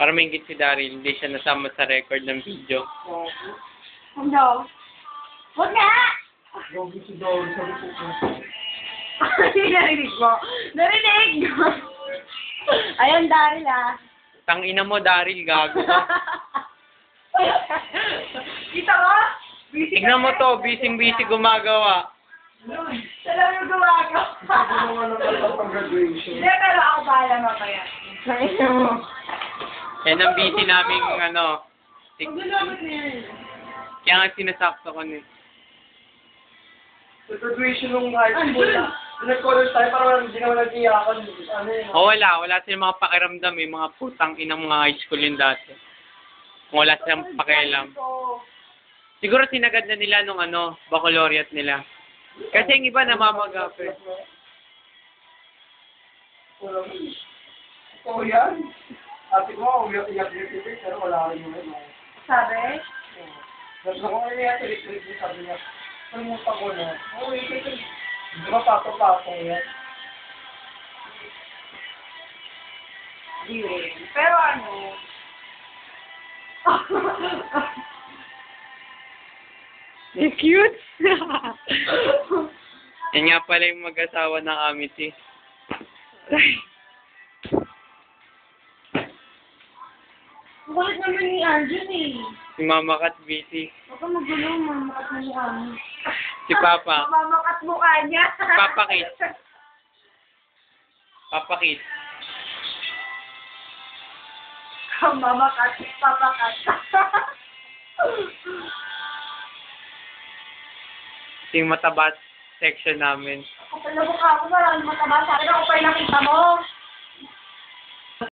Para maingit si Daryl, hindi siya nasama sa record ng video. Ano? Huwag na! Gogi si Daryl, sabi ko po. Narinig mo. Narinig! Ayun, Daryl ah. Tangina mo, Daryl, gago ka. Kita mo? Busy Tignan mo ka to, na. busy-busy gumagawa. Siya lang yung gumagawa. Ginawa na tayo pang graduation. Hindi, pero ako bahala mamaya. Nakita mo. Yan ang busy naming ano. Huwag na naman na yan. Kaya nga sinasakto ko na. Sa graduation ng high school na, nag-college tayo, parang hindi naman nag-iyakan. Ano yun? O wala silang mga pakiramdam eh, mga putang inang mga high school yun dati. Kung wala silang pakialam. Siguro sinagad na nila nung ano, baccalaureate nila. Kasi yung iba namamagape. Oo yan. Ate ko, iyak pero wala rin yun. Sabi? Tapos ako niya, trip-trip niya, sabi niya, kalimutan ko na. Oo, ito. Di ba pato-pato yan? Di rin. Pero ano? Cute! Yan nga pala yung mag-asawa ng Amity. Kulit naman ni Arjun eh. Si Mama Kat busy. Huwag ka magulo, mamakat mo mukha mo. Si Papa. Mamakat mukha niya. Papa Kit. Papa Kit. Mamakat, papakat. Ito yung mataba section namin. Kapal na mukha ko, marami mataba sa akin. Ako pa yung nakita mo.